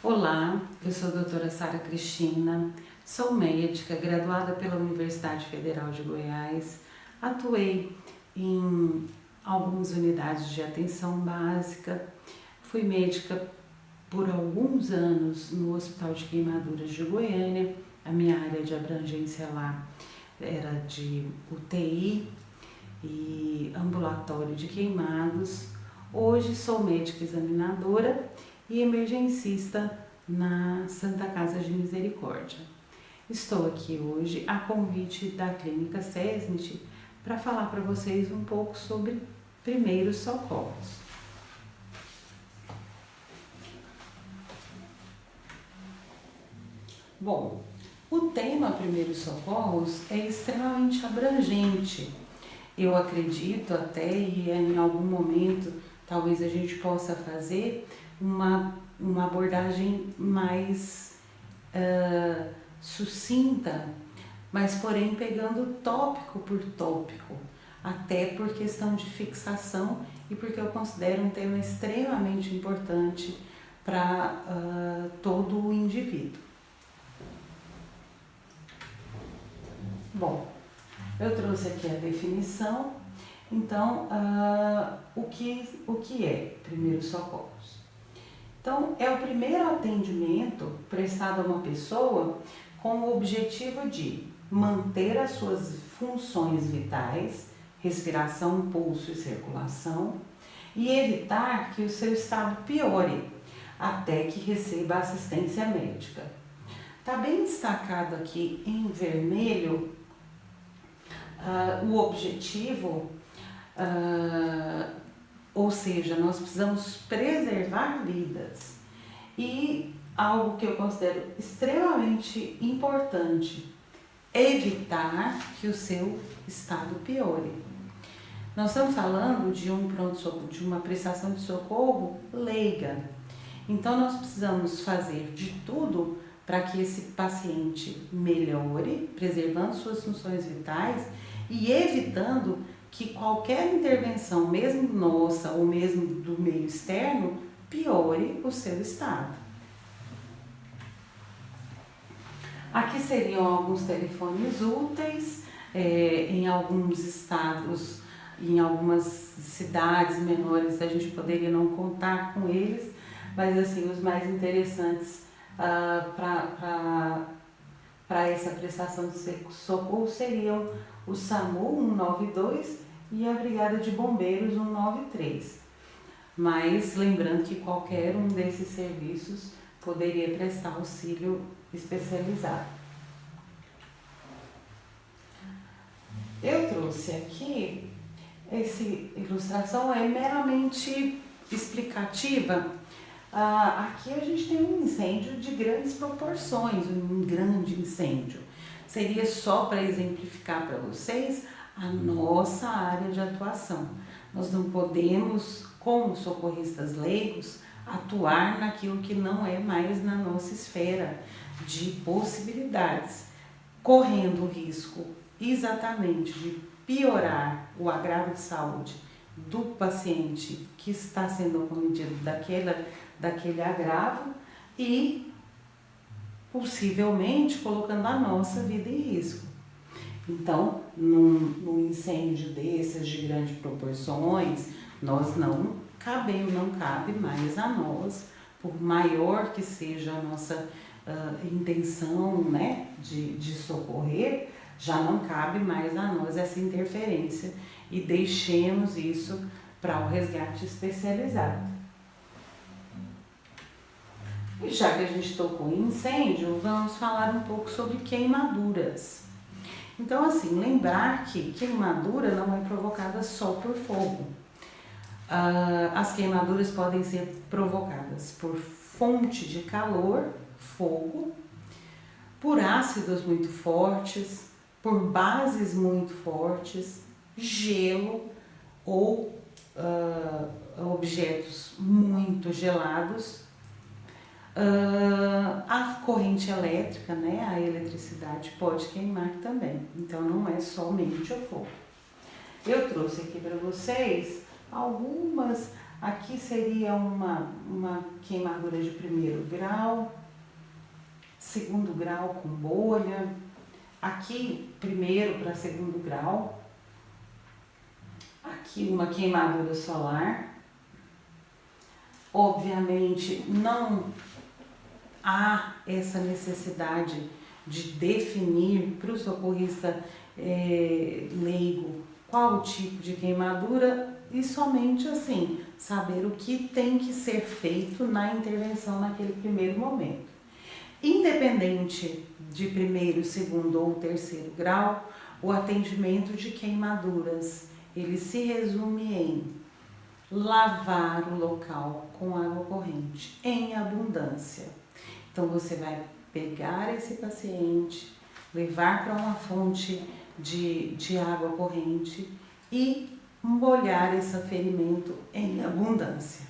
Olá, eu sou a doutora Sara Cristina, sou médica graduada pela Universidade Federal de Goiás, atuei em algumas unidades de atenção básica, fui médica por alguns anos no Hospital de Queimaduras de Goiânia, a minha área de abrangência lá era de UTI e ambulatório de queimados. Hoje sou médica examinadora e emergencista na Santa Casa de Misericórdia. Estou aqui hoje a convite da Clínica SESMIT para falar para vocês um pouco sobre primeiros socorros. Bom, o tema primeiros socorros é extremamente abrangente. Eu acredito até, e em algum momento talvez a gente possa fazer uma abordagem mais sucinta, mas porém pegando tópico por tópico, até por questão de fixação e porque eu considero um tema extremamente importante para todo o indivíduo. Bom, eu trouxe aqui a definição. Então, o que é primeiros socorros? Então, é o primeiro atendimento prestado a uma pessoa com o objetivo de manter as suas funções vitais, respiração, pulso e circulação, e evitar que o seu estado piore até que receba assistência médica. Está bem destacado aqui em vermelho o objetivo, ou seja, nós precisamos preservar vidas. E algo que eu considero extremamente importante, evitar que o seu estado piore. Nós estamos falando de um pronto-socorro, de uma prestação de socorro leiga. Então nós precisamos fazer de tudo para que esse paciente melhore, preservando suas funções vitais e evitando que qualquer intervenção, mesmo nossa ou mesmo do meio externo, piore o seu estado. Aqui seriam alguns telefones úteis, em alguns estados, em algumas cidades menores a gente poderia não contar com eles, mas assim, os mais interessantes para essa prestação de socorro seriam o SAMU 192 e a Brigada de Bombeiros 193. Mas lembrando que qualquer um desses serviços poderia prestar auxílio especializado. Eu trouxe aqui, essa ilustração é meramente explicativa. Aqui a gente tem um incêndio de grandes proporções, um grande incêndio. Seria só para exemplificar para vocês a nossa área de atuação. Nós não podemos, como socorristas leigos, atuar naquilo que não é mais na nossa esfera de possibilidades, correndo o risco exatamente de piorar o agravo de saúde do paciente que está sendo acometido daquele agravo e possivelmente colocando a nossa vida em risco. Então, num incêndio desses de grandes proporções, não cabe mais a nós, por maior que seja a nossa intenção, né, de socorrer, já não cabe mais a nós essa interferência e deixemos isso para o resgate especializado. E já que a gente tocou em incêndio, vamos falar um pouco sobre queimaduras. Então, assim, lembrar que queimadura não é provocada só por fogo. As queimaduras podem ser provocadas por fonte de calor, fogo, por ácidos muito fortes, por bases muito fortes, gelo ou objetos muito gelados, a corrente elétrica, né, a eletricidade pode queimar também, então não é somente o fogo. Eu trouxe aqui para vocês algumas Aqui seria uma queimadura de primeiro grau, segundo grau com bolha. Aqui, primeiro para segundo grau. Aqui uma queimadura solar. Obviamente não há essa necessidade de definir para o socorrista leigo qual o tipo de queimadura e somente assim saber o que tem que ser feito na intervenção naquele primeiro momento. Independente de primeiro, segundo ou terceiro grau, o atendimento de queimaduras ele se resume em lavar o local com água corrente em abundância. Então você vai pegar esse paciente, levar para uma fonte de água corrente e molhar esse ferimento em abundância.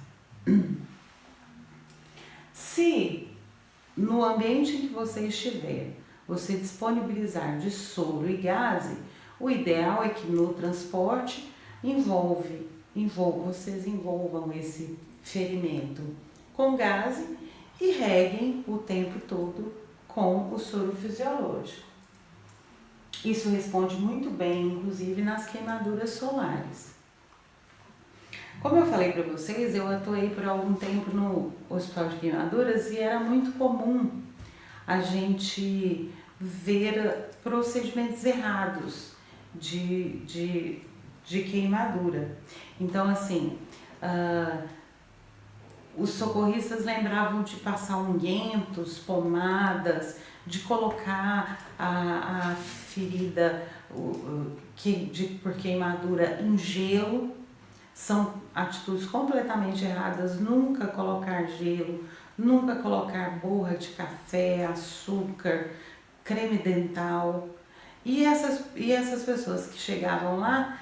Se no ambiente em que você estiver, você disponibilizar de soro e gaze, o ideal é que no transporte vocês envolvam esse ferimento com gaze e reguem o tempo todo com o soro fisiológico. Isso responde muito bem, inclusive nas queimaduras solares. Como eu falei para vocês, eu atuei por algum tempo no Hospital de Queimaduras e era muito comum a gente ver procedimentos errados de queimadura. Então, assim, os socorristas lembravam de passar unguentos, pomadas, de colocar a ferida por queimadura em gelo. São atitudes completamente erradas, nunca colocar gelo, nunca colocar borra de café, açúcar, creme dental. E essas pessoas que chegavam lá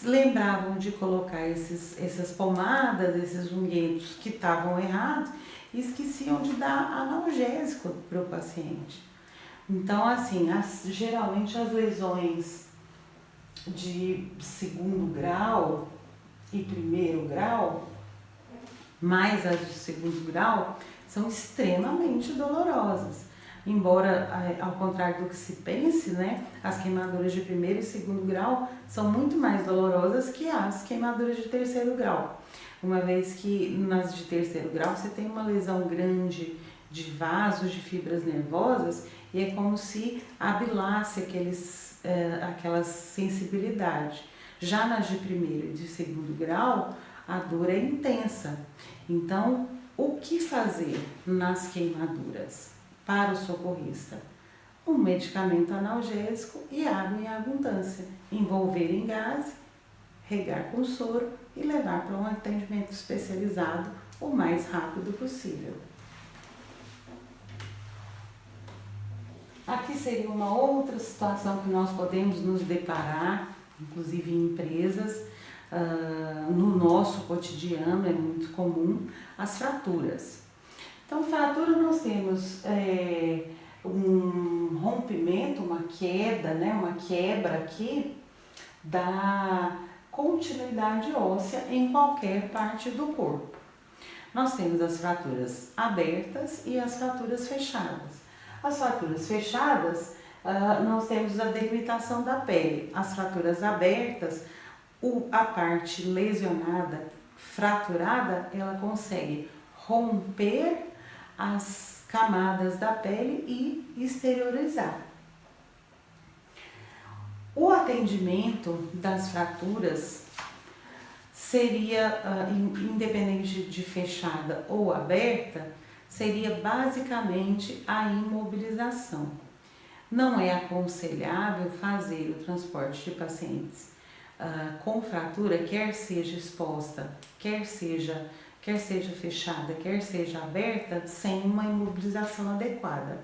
lembravam de colocar essas pomadas, esses unguentos que estavam errados e esqueciam de dar analgésico para o paciente. Então, assim, geralmente as lesões de segundo grau e primeiro grau, mais as de segundo grau, são extremamente dolorosas. Embora, ao contrário do que se pense, né, as queimaduras de primeiro e segundo grau são muito mais dolorosas que as queimaduras de terceiro grau. Uma vez que nas de terceiro grau você tem uma lesão grande de vasos, de fibras nervosas, e é como se abilasse aquela sensibilidade. Já nas de primeiro e de segundo grau, a dor é intensa. Então, o que fazer nas queimaduras para o socorrista? Um medicamento analgésico e água em abundância. Envolver em gás, regar com soro e levar para um atendimento especializado o mais rápido possível. Aqui seria uma outra situação que nós podemos nos deparar, inclusive em empresas, no nosso cotidiano é muito comum, as fraturas. Então, fratura nós temos um rompimento, uma queda, né, uma quebra aqui da continuidade óssea em qualquer parte do corpo. Nós temos as fraturas abertas e as fraturas fechadas. As fraturas fechadas, nós temos a delimitação da pele. As fraturas abertas, a parte lesionada, fraturada, ela consegue romper as camadas da pele e exteriorizar. O atendimento das fraturas seria, independente de fechada ou aberta, seria basicamente a imobilização. Não é aconselhável fazer o transporte de pacientes com fratura, quer seja exposta, quer seja fechada, quer seja aberta, sem uma imobilização adequada.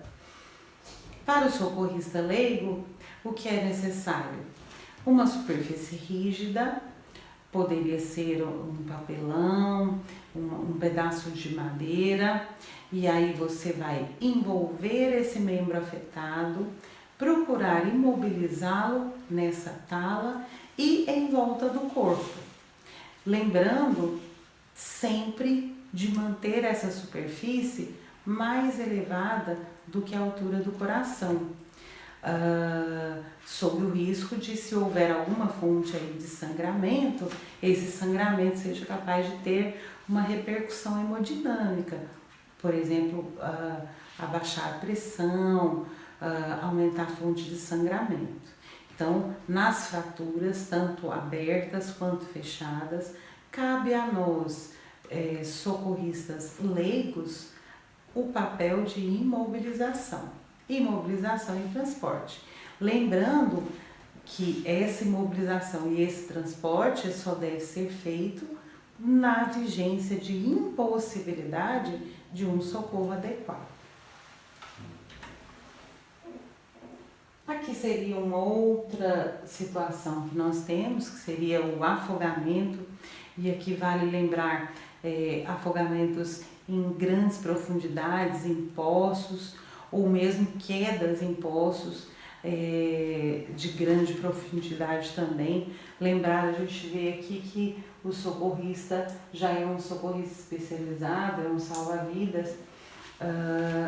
Para o socorrista leigo, o que é necessário? Uma superfície rígida, poderia ser um papelão, um pedaço de madeira, e aí você vai envolver esse membro afetado, procurar imobilizá-lo nessa tala e em volta do corpo. Lembrando sempre de manter essa superfície mais elevada do que a altura do coração, sob o risco de, se houver alguma fonte aí de sangramento, esse sangramento seja capaz de ter uma repercussão hemodinâmica, por exemplo, abaixar a pressão, aumentar a fonte de sangramento. Então, nas fraturas, tanto abertas quanto fechadas, cabe a nós, socorristas leigos, o papel de imobilização e transporte. Lembrando que essa imobilização e esse transporte só deve ser feito na vigência de impossibilidade de um socorro adequado. Aqui seria uma outra situação que nós temos, que seria o afogamento, e aqui vale lembrar afogamentos em grandes profundidades, em poços, ou mesmo quedas em poços de grande profundidade também. Lembrar, a gente vê aqui que o socorrista já é um socorrista especializado, é um salva-vidas.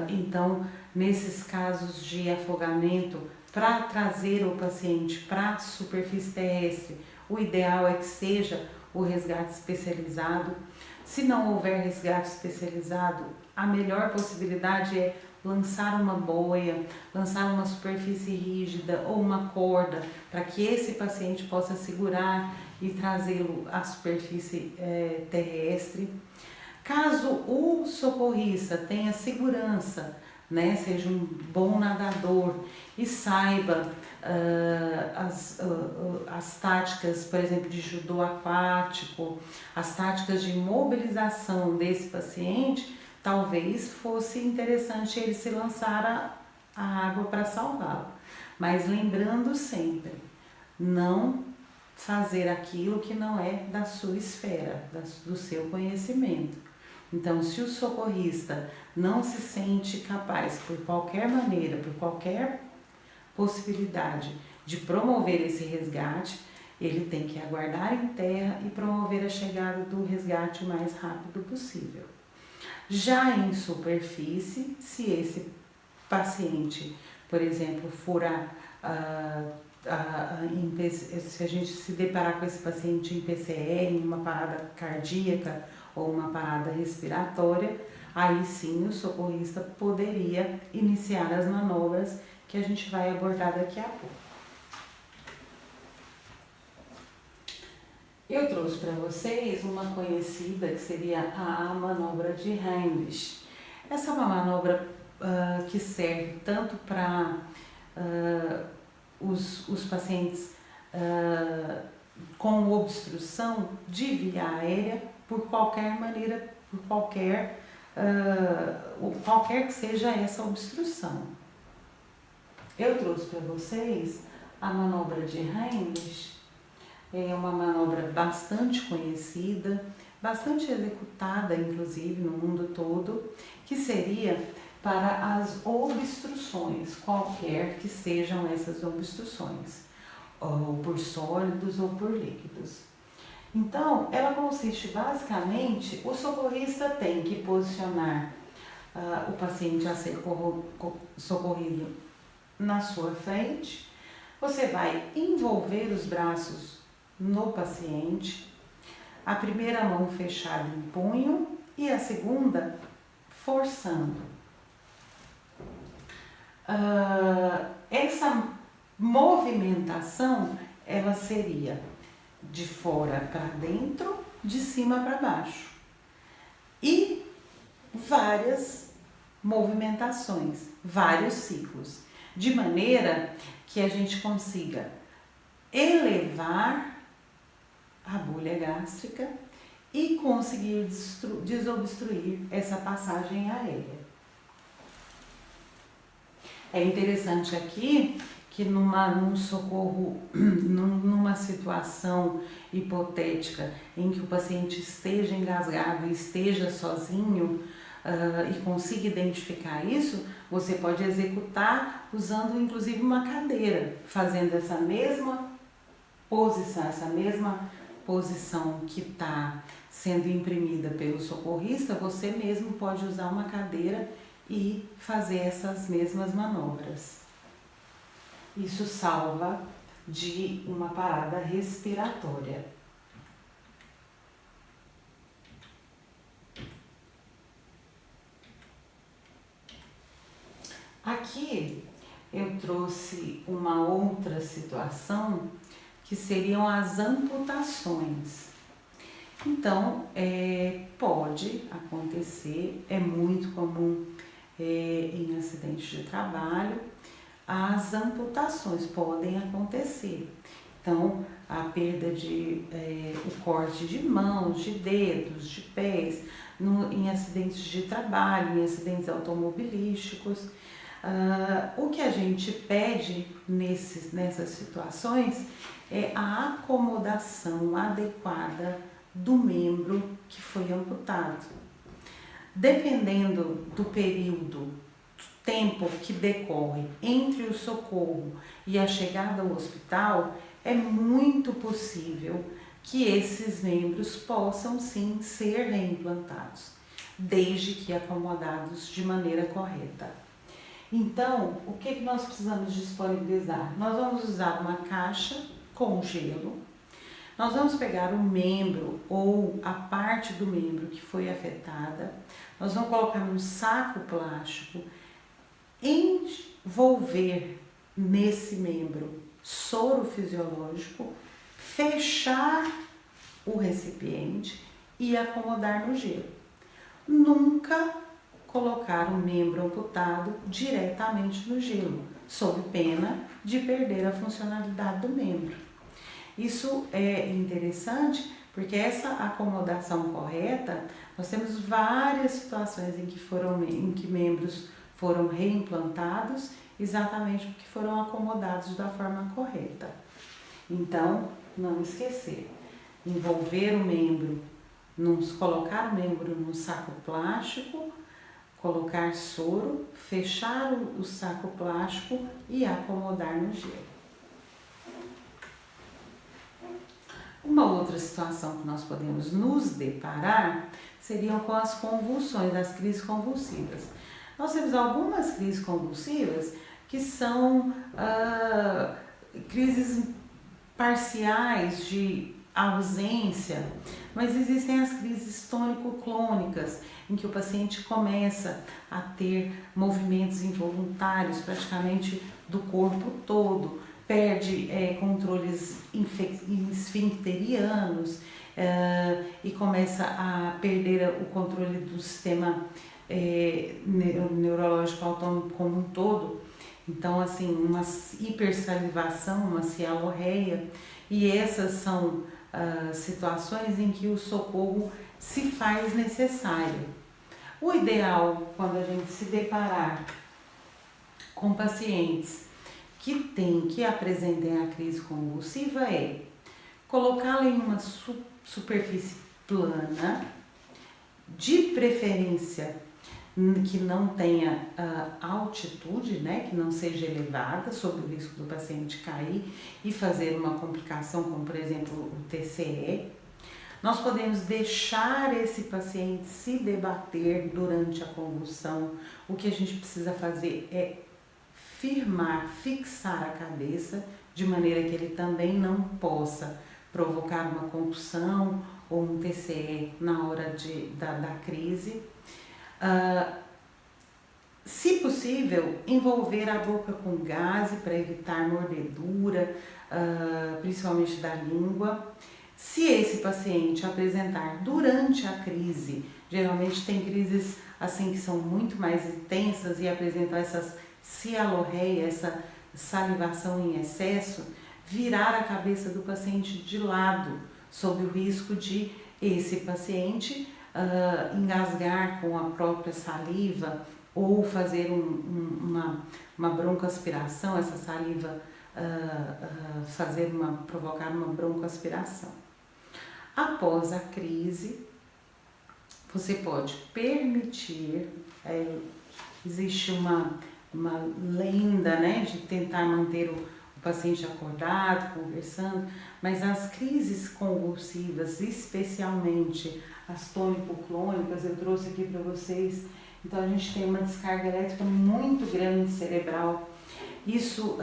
Então, nesses casos de afogamento, para trazer o paciente para a superfície terrestre, o ideal é que seja o resgate especializado. Se não houver resgate especializado, a melhor possibilidade é lançar uma boia, lançar uma superfície rígida ou uma corda, para que esse paciente possa segurar e trazê-lo à superfície terrestre. Caso o socorrista tenha segurança, né, seja um bom nadador e saiba as táticas, por exemplo, de judô aquático, as táticas de mobilização desse paciente, talvez fosse interessante ele se lançar à água para salvá-lo. Mas lembrando sempre, não fazer aquilo que não é da sua esfera, do seu conhecimento. Então, se o socorrista não se sente capaz, por qualquer maneira, por qualquer possibilidade de promover esse resgate, ele tem que aguardar em terra e promover a chegada do resgate o mais rápido possível. Já em superfície, se esse paciente, por exemplo, se a gente se deparar com esse paciente em PCR, em uma parada cardíaca ou uma parada respiratória, aí sim o socorrista poderia iniciar as manobras que a gente vai abordar daqui a pouco. Eu trouxe para vocês uma conhecida que seria a manobra de Heimlich. Essa é uma manobra que serve tanto para os pacientes com obstrução de via aérea, por qualquer maneira, por qualquer que seja essa obstrução. Eu trouxe para vocês a manobra de Heimlich. É uma manobra bastante conhecida, bastante executada, inclusive, no mundo todo, que seria para as obstruções, qualquer que sejam essas obstruções, ou por sólidos ou por líquidos. Então, ela consiste basicamente, o socorrista tem que posicionar o paciente a ser socorrido na sua frente. Você vai envolver os braços no paciente, a primeira mão fechada em punho e a segunda forçando. Essa movimentação, ela seria de fora para dentro, de cima para baixo. E várias movimentações, vários ciclos, de maneira que a gente consiga elevar a bolha gástrica e conseguir desobstruir essa passagem aérea. É interessante aqui que num socorro, numa situação hipotética em que o paciente esteja engasgado e esteja sozinho e consiga identificar isso, você pode executar usando inclusive uma cadeira, fazendo essa mesma posição, essa mesma posição que está sendo imprimida pelo socorrista, você mesmo pode usar uma cadeira e fazer essas mesmas manobras. Isso salva de uma parada respiratória. Aqui eu trouxe uma outra situação que seriam as amputações. Então, pode acontecer, é muito comum em acidentes de trabalho, as amputações podem acontecer. Então, a perda o corte de mãos, de dedos, de pés, em acidentes de trabalho, em acidentes automobilísticos. O que a gente pede nessas situações é a acomodação adequada do membro que foi amputado. Dependendo do período, tempo que decorre entre o socorro e a chegada ao hospital, é muito possível que esses membros possam sim ser reimplantados, desde que acomodados de maneira correta. Então, o que nós precisamos disponibilizar? Nós vamos usar uma caixa com gelo, nós vamos pegar o membro ou a parte do membro que foi afetada, nós vamos colocar num saco plástico, envolver nesse membro soro fisiológico, fechar o recipiente e acomodar no gelo. Nunca colocar o membro amputado diretamente no gelo, sob pena de perder a funcionalidade do membro. Isso é interessante porque essa acomodação correta, nós temos várias situações em que membros foram reimplantados exatamente porque foram acomodados da forma correta. Então, não esquecer, envolver o membro, colocar o membro num saco plástico, colocar soro, fechar o saco plástico e acomodar no gelo. Uma outra situação que nós podemos nos deparar seriam com as convulsões, as crises convulsivas. Nós temos algumas crises convulsivas que são crises parciais de ausência, mas existem as crises tônico-clônicas, em que o paciente começa a ter movimentos involuntários praticamente do corpo todo, perde controles esfincterianos e começa a perder o controle do sistema neurológico autônomo como um todo. Então, assim, uma hipersalivação, uma cialorreia, e essas são situações em que o socorro se faz necessário. O ideal, quando a gente se deparar com pacientes que apresentem a crise convulsiva, é colocá-lo em uma superfície plana, de preferência que não tenha altitude, né, que não seja elevada, sob o risco do paciente cair e fazer uma complicação, como por exemplo o TCE. Nós podemos deixar esse paciente se debater durante a convulsão. O que a gente precisa fazer é fixar a cabeça, de maneira que ele também não possa provocar uma concussão ou um TCE na hora da crise. Se possível, envolver a boca com gaze para evitar mordedura, principalmente da língua. Se esse paciente apresentar durante a crise, geralmente tem crises assim que são muito mais intensas e apresentam essas cialorreia, essa salivação em excesso, virar a cabeça do paciente de lado, sob o risco de esse paciente engasgar com a própria saliva ou fazer uma broncoaspiração, essa saliva provocar uma broncoaspiração. Após a crise, você pode permitir, existe uma lenda, né, de tentar manter o paciente acordado, conversando, mas as crises convulsivas, especialmente as tônico-clônicas, eu trouxe aqui para vocês. Então a gente tem uma descarga elétrica muito grande cerebral. Isso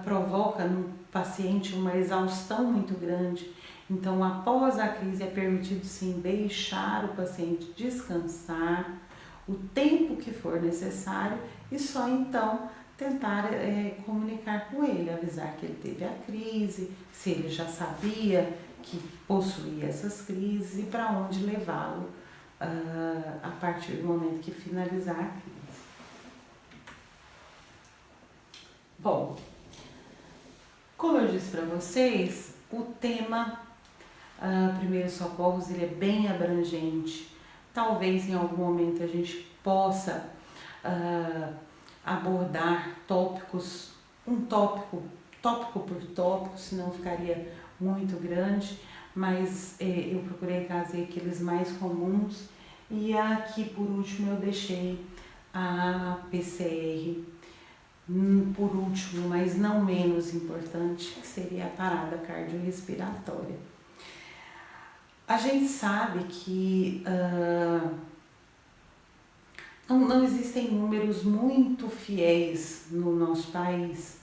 provoca no paciente uma exaustão muito grande. Então, após a crise, é permitido sim deixar o paciente descansar o tempo que for necessário e só então tentar comunicar com ele, avisar que ele teve a crise, se ele já sabia que possuía essas crises e para onde levá-lo a partir do momento que finalizar a crise. Bom, como eu disse para vocês, o tema primeiros socorros ele é bem abrangente. Talvez em algum momento a gente possa abordar tópicos, tópico por tópico, senão ficaria muito grande, mas eu procurei trazer aqueles mais comuns e aqui por último eu deixei a PCR, por último, mas não menos importante, que seria a parada cardiorrespiratória. A gente sabe que não existem números muito fiéis no nosso país,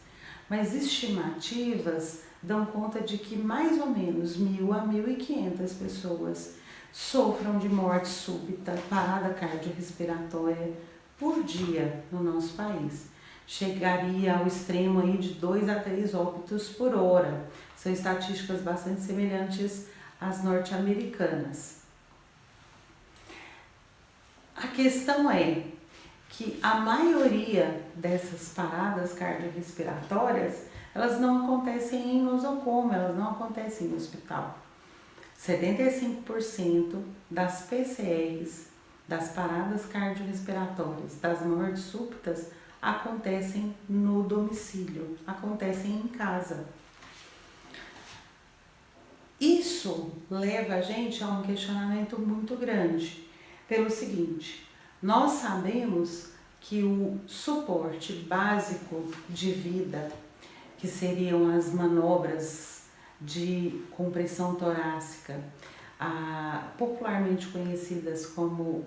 mas estimativas dão conta de que mais ou menos 1.000 a 1.500 pessoas sofram de morte súbita, parada cardiorrespiratória por dia no nosso país. Chegaria ao extremo aí de 2 a 3 óbitos por hora. São estatísticas bastante semelhantes às norte-americanas. A questão é que a maioria dessas paradas cardiorrespiratórias, elas não acontecem em nosocomio, elas não acontecem no hospital. 75% das PCRs, das paradas cardiorrespiratórias, das mortes súbitas, acontecem no domicílio, acontecem em casa. Isso leva a gente a um questionamento muito grande, pelo seguinte: nós sabemos que o suporte básico de vida, que seriam as manobras de compressão torácica, popularmente conhecidas como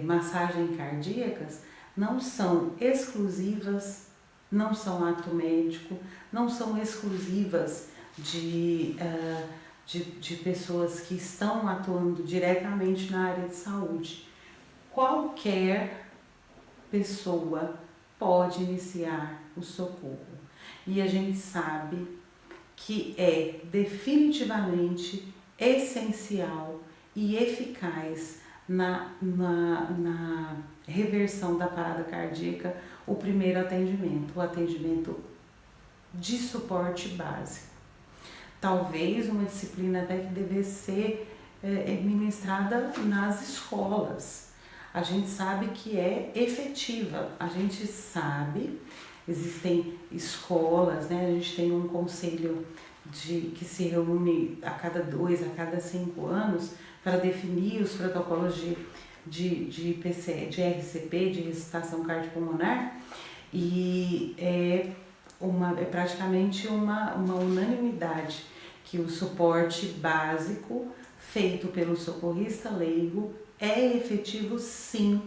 massagem cardíacas, não são exclusivas, não são ato médico, não são exclusivas de pessoas que estão atuando diretamente na área de saúde. Qualquer pessoa pode iniciar o socorro. E a gente sabe que é definitivamente essencial e eficaz na reversão da parada cardíaca o primeiro atendimento, o atendimento de suporte básico. Talvez uma disciplina até que devesse ser ministrada nas escolas. A gente sabe que é efetiva, a gente sabe, existem escolas, né? A gente tem um conselho que se reúne a cada 2, a cada 5 anos para definir os protocolos de RCP, de ressuscitação cardiopulmonar, e é praticamente uma unanimidade que o suporte básico feito pelo socorrista leigo é efetivo sim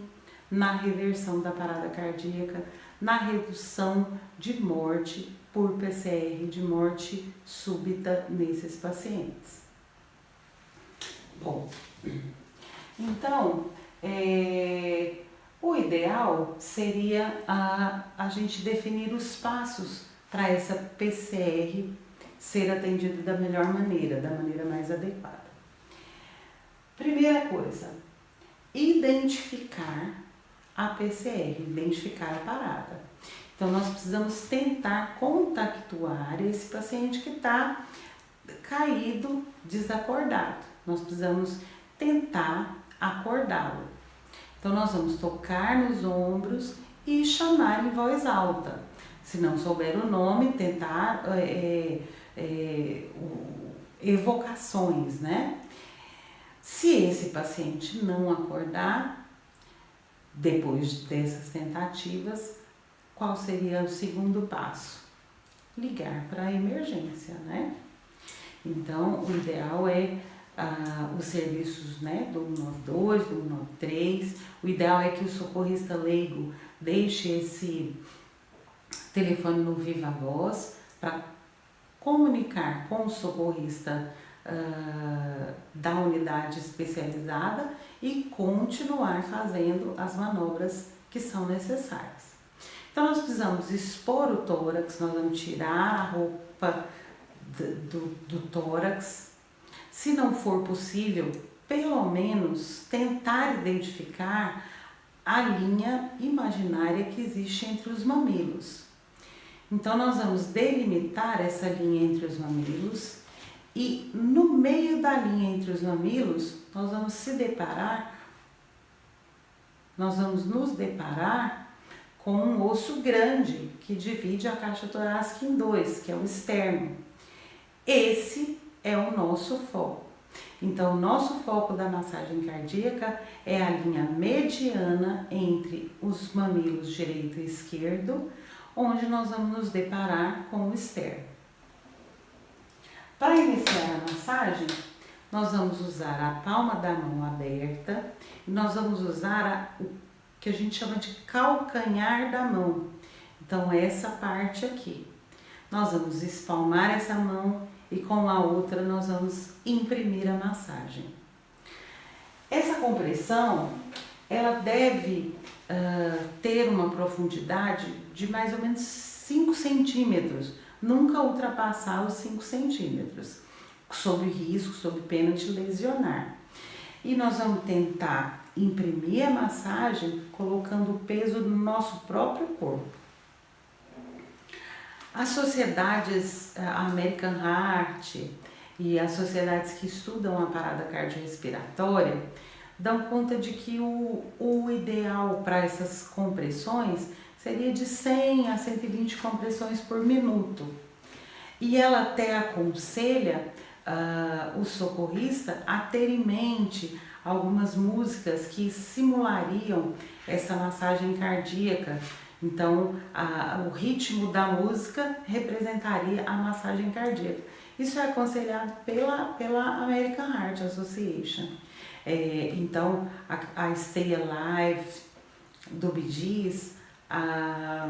na reversão da parada cardíaca, na redução de morte por PCR, de morte súbita nesses pacientes. Bom, então, o ideal seria a gente definir os passos para essa PCR ser atendida da melhor maneira, da maneira mais adequada. Primeira coisa, identificar a PCR, identificar a parada. Então, nós precisamos tentar contactuar esse paciente que está caído, desacordado. Nós precisamos tentar acordá-lo. Então, nós vamos tocar nos ombros e chamar em voz alta. Se não souber o nome, tentar evocações, né? Se esse paciente não acordar, depois dessas tentativas, qual seria o segundo passo? ligar para a emergência, né? Então, o ideal é os serviços, né, do 192, do 193. O ideal é que o socorrista leigo deixe esse telefone no viva voz para comunicar com o socorrista da unidade especializada e continuar fazendo as manobras que são necessárias. Então, nós precisamos expor o tórax, nós vamos tirar a roupa do tórax. Se não for possível, pelo menos tentar identificar a linha imaginária que existe entre os mamilos. Então, nós vamos delimitar essa linha entre os mamilos e no meio da linha entre os mamilos, nós vamos nos deparar com um osso grande que divide a caixa torácica em dois, que é o externo. Esse é o nosso foco. Então, o nosso foco da massagem cardíaca é a linha mediana entre os mamilos direito e esquerdo, onde nós vamos nos deparar com o externo. Para iniciar a massagem, nós vamos usar a palma da mão aberta e nós vamos usar o que a gente chama de calcanhar da mão. Então, essa parte aqui. Nós vamos espalmar essa mão e com a outra nós vamos imprimir a massagem. Essa compressão, ela deve ter uma profundidade de mais ou menos 5 centímetros, nunca ultrapassar os 5 centímetros, sob risco, sob pena de lesionar. E nós vamos tentar imprimir a massagem colocando o peso no nosso próprio corpo. As sociedades American Heart e as sociedades que estudam a parada cardiorrespiratória dão conta de que o ideal para essas compressões seria de 100 a 120 compressões por minuto. E ela até aconselha o socorrista a ter em mente algumas músicas que simulariam essa massagem cardíaca. Então, o ritmo da música representaria a massagem cardíaca. Isso é aconselhado pela American Heart Association. Então, a Stay Alive do Bee Gees, a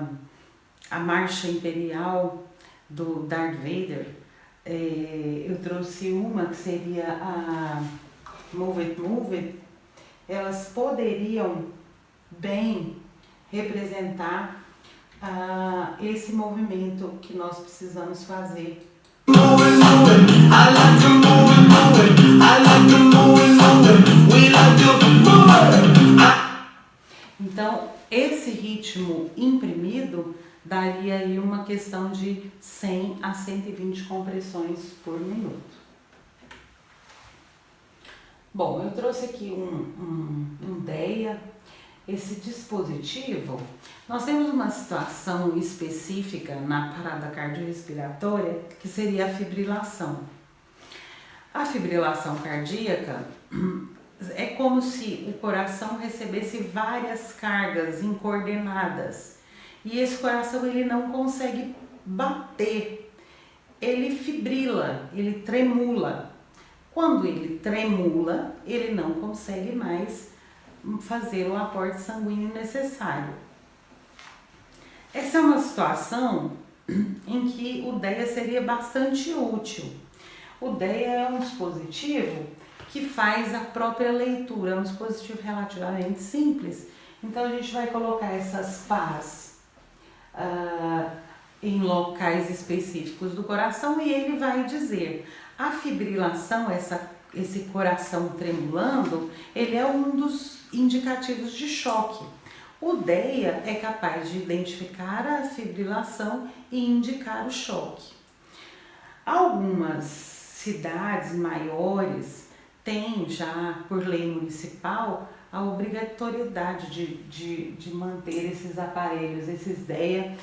Marcha Imperial do Darth Vader, eu trouxe uma que seria a Move It, Move It. Elas poderiam bem representar esse movimento que nós precisamos fazer. Então, esse ritmo imprimido daria aí uma questão de 100 a 120 compressões por minuto. Bom, eu trouxe aqui um DEA. Esse dispositivo, nós temos uma situação específica na parada cardiorrespiratória que seria a fibrilação. A fibrilação cardíaca é como se o coração recebesse várias cargas incoordenadas e esse coração ele não consegue bater, ele fibrila, ele tremula. Quando ele tremula, ele não consegue mais fazer o aporte sanguíneo necessário. Essa é uma situação em que o DEA seria bastante útil. O DEA é um dispositivo que faz a própria leitura, é um dispositivo relativamente simples. Então a gente vai colocar essas pás em locais específicos do coração e ele vai dizer: a fibrilação, esse coração tremulando, ele é um dos indicativos de choque. O DEA é capaz de identificar a fibrilação e indicar o choque. Algumas cidades maiores têm já, por lei municipal, a obrigatoriedade de manter esses aparelhos, esses DEA,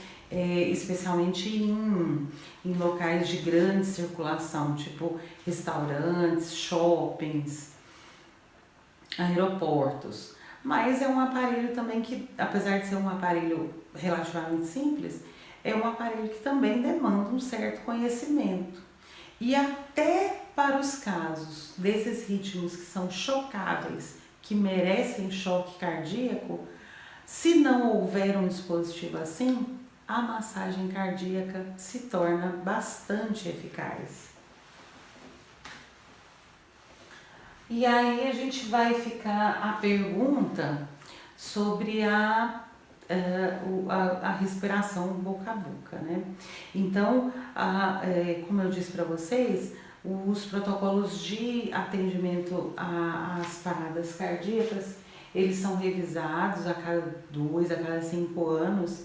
especialmente em locais de grande circulação, tipo restaurantes, shoppings, aeroportos. Mas é um aparelho também que, apesar de ser um aparelho relativamente simples, é um aparelho que também demanda um certo conhecimento. E até para os casos desses ritmos que são chocáveis, que merecem choque cardíaco, se não houver um dispositivo assim, a massagem cardíaca se torna bastante eficaz. E aí a gente vai ficar a pergunta sobre a respiração boca a boca, né? Então, como eu disse para vocês, os protocolos de atendimento às paradas cardíacas, eles são revisados a cada 2, a cada 5 anos,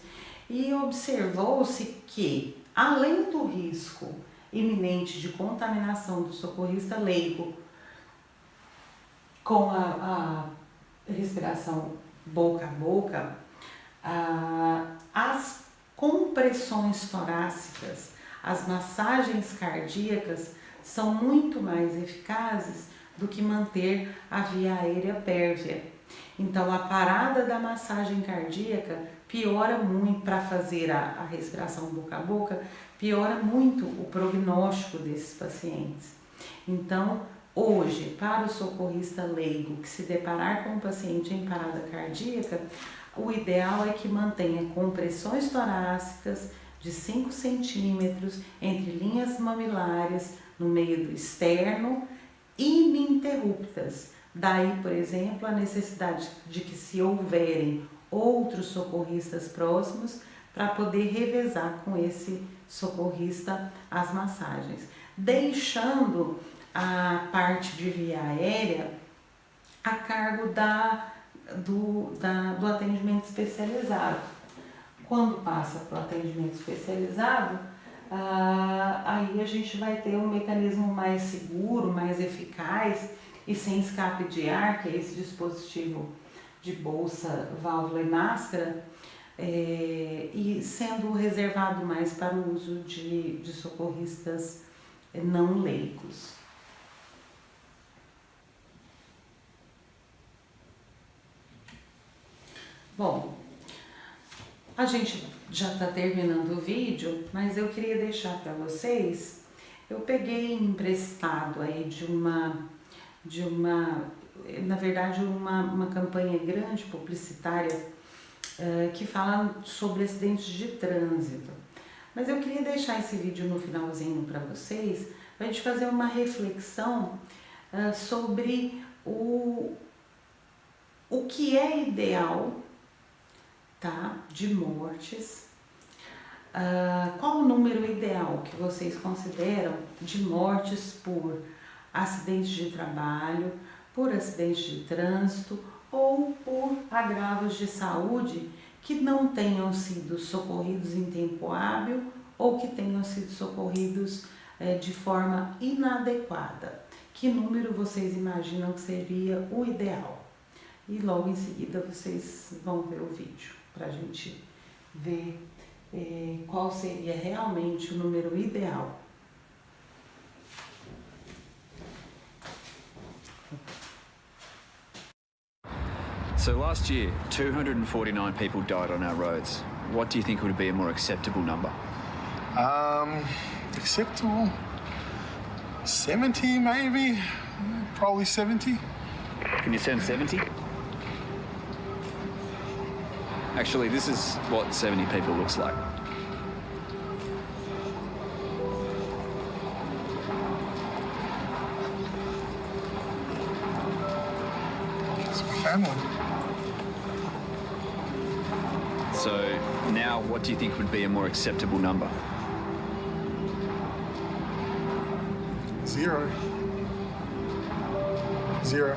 e observou-se que, além do risco iminente de contaminação do socorrista leigo com a respiração boca a boca, as compressões torácicas, as massagens cardíacas são muito mais eficazes do que manter a via aérea pérvia. Então, a parada da massagem cardíaca piora muito, para fazer a respiração boca a boca, piora muito o prognóstico desses pacientes. Então, hoje, para o socorrista leigo que se deparar com um paciente em parada cardíaca, o ideal é que mantenha compressões torácicas de 5 centímetros entre linhas mamilares no meio do externo, ininterruptas. Daí, por exemplo, a necessidade de que, se houverem outros socorristas próximos, para poder revezar com esse socorrista as massagens, deixando a parte de via aérea a cargo do atendimento especializado. Quando passa para o atendimento especializado, aí a gente vai ter um mecanismo mais seguro, mais eficaz e sem escape de ar, que é esse dispositivo de bolsa, válvula e máscara, e sendo reservado mais para o uso de socorristas não leigos. Bom, a gente já está terminando o vídeo, mas eu queria deixar para vocês, eu peguei emprestado aí na verdade, uma campanha grande publicitária que fala sobre acidentes de trânsito. Mas eu queria deixar esse vídeo no finalzinho para vocês, para a gente fazer uma reflexão sobre o que é ideal, tá, de mortes. Qual o número ideal que vocês consideram de mortes por acidentes de trabalho, por acidentes de trânsito ou por agravos de saúde que não tenham sido socorridos em tempo hábil ou que tenham sido socorridos de forma inadequada? Que número vocês imaginam que seria o ideal? E logo em seguida vocês vão ver o vídeo para a gente ver qual seria realmente o número ideal. So last year, 249 people died on our roads. What do you think would be a more acceptable number? Acceptable? 70 maybe? Probably 70. Can you send 70? Actually, this is what 70 people looks like. It's my family. So now, what do you think would be a more acceptable number? 0. 0.